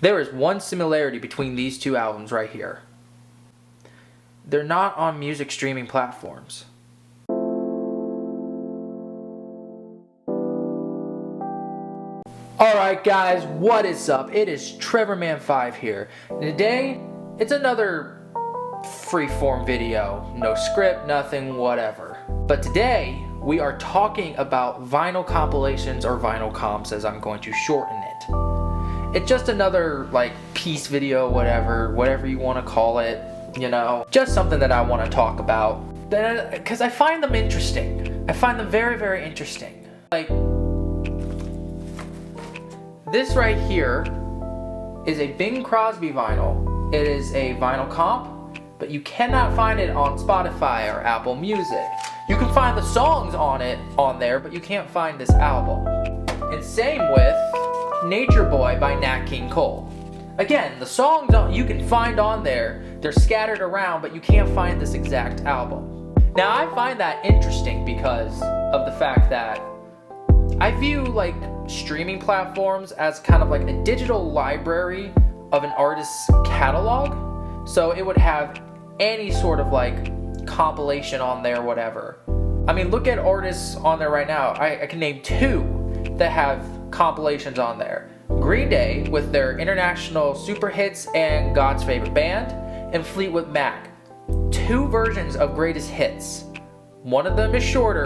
There is one similarity between these two albums right here. They're not on music streaming platforms. Alright guys, what is up? It is TrevorMan5 here. And today, it's another freeform video. No script, nothing, whatever. But today, we are talking about vinyl compilations, or vinyl comps as I'm going to shorten it. It's just another like piece video, whatever you want to call it, you know. Just something that I want to talk about. Because I find them interesting. I find them very, very interesting. Like, this right here is a Bing Crosby vinyl. It is a vinyl comp, but you cannot find it on Spotify or Apple Music. You can find the songs on there, but you can't find this album. And same with Nature Boy by Nat King Cole. Again, the songs you can find on there, they're scattered around, but you can't find this exact album. Now I find that interesting because of the fact that I view like streaming platforms as kind of like a digital library of an artist's catalog. So it would have any sort of like compilation on there, whatever. I mean, look at artists on there right now. I can name two that have compilations on there. Green Day with their International Super Hits and God's Favorite Band, and Fleetwood Mac. Two versions of greatest hits. One of them is shorter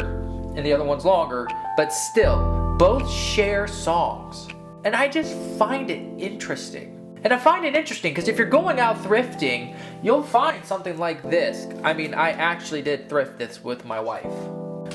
and the other one's longer, but still, both share songs. And I just find it interesting. And I find it interesting because if you're going out thrifting, you'll find something like this. I mean, I actually did thrift this with my wife.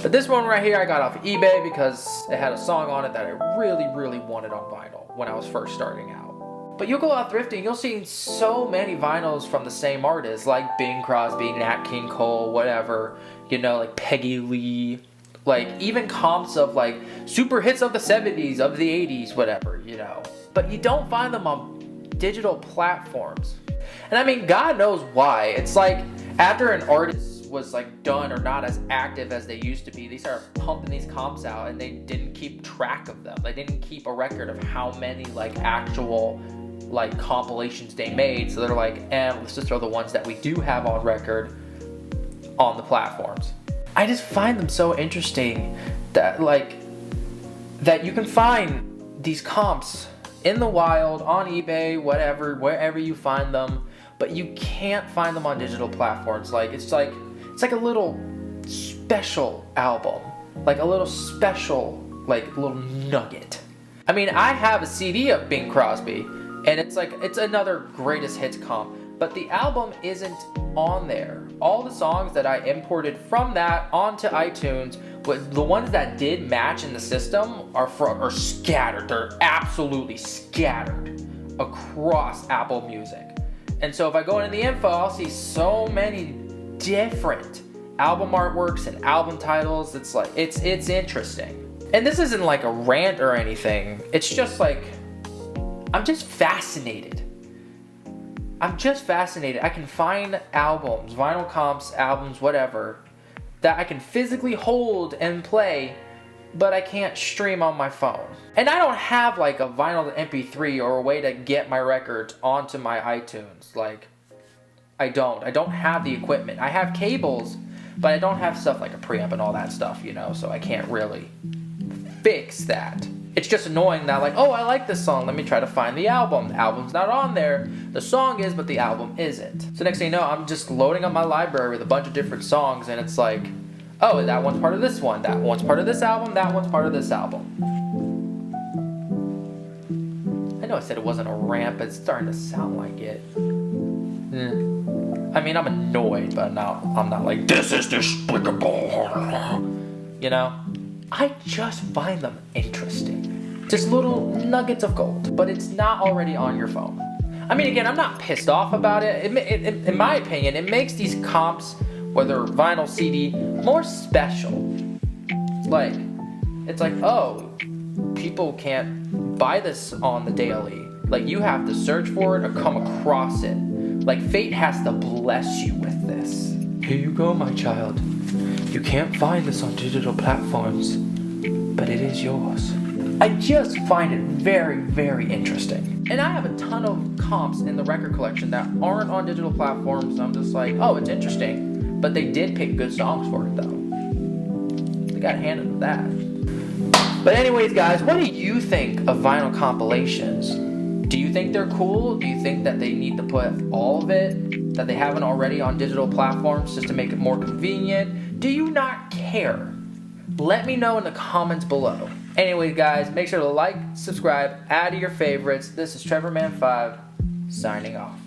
But this one right here I got off eBay because it had a song on it that I really, really wanted on vinyl when I was first starting out. But you'll go out thrifting, you'll see so many vinyls from the same artist, like Bing Crosby, Nat King Cole, whatever, you know, like Peggy Lee, like even comps of like super hits of the 70s, of the 80s, whatever, you know. But you don't find them on digital platforms. And I mean, God knows why. It's like after an artist was like done or not as active as they used to be, they started pumping these comps out and they didn't keep track of them. They didn't keep a record of how many like actual like compilations they made. So they're like, let's just throw the ones that we do have on record on the platforms. I just find them so interesting that that you can find these comps in the wild, on eBay, whatever, wherever you find them, but you can't find them on digital platforms. It's like a little special album, like a little special, like little nugget. I mean, I have a CD of Bing Crosby, and it's another greatest hits comp, but the album isn't on there. All the songs that I imported from that onto iTunes, but the ones that did match in the system are scattered. They're absolutely scattered across Apple Music. And so if I go into the info, I'll see so many different album artworks and album titles. It's like, it's interesting. And this isn't like a rant or anything. It's just like, I'm just fascinated. I can find albums, vinyl comps, albums, whatever, that I can physically hold and play, but I can't stream on my phone. And I don't have like a vinyl MP3 or a way to get my records onto my iTunes. Like, I don't have the equipment. I have cables, but I don't have stuff like a preamp and all that stuff, you know, so I can't really fix that. It's just annoying that like, oh, I like this song, let me try to find the album. The album's not on there. The song is, but the album isn't. So next thing you know, I'm just loading up my library with a bunch of different songs, and it's like, oh, that one's part of this one, that one's part of this album, that one's part of this album. I know I said it wasn't a rant, but it's starting to sound like it. I mean, I'm annoyed, but I'm not like, this is despicable. You know? I just find them interesting. Just little nuggets of gold, but it's not already on your phone. I mean, again, I'm not pissed off about it. In my opinion, it makes these comps, whether vinyl, CD, more special. It's like, oh, people can't buy this on the daily. Like, you have to search for it or come across it. Like, fate has to bless you with this. Here you go, my child. You can't find this on digital platforms, but it is yours. I just find it very, very interesting. And I have a ton of comps in the record collection that aren't on digital platforms. I'm just like, oh, it's interesting. But they did pick good songs for it, though. They got handed with that. But anyways, guys, what do you think of vinyl compilations? Do you think they're cool? Do you think that they need to put all of it that they haven't already on digital platforms just to make it more convenient? Do you not care? Let me know in the comments below. Anyways, guys, make sure to like, subscribe, add to your favorites. This is TrevorMan5 signing off.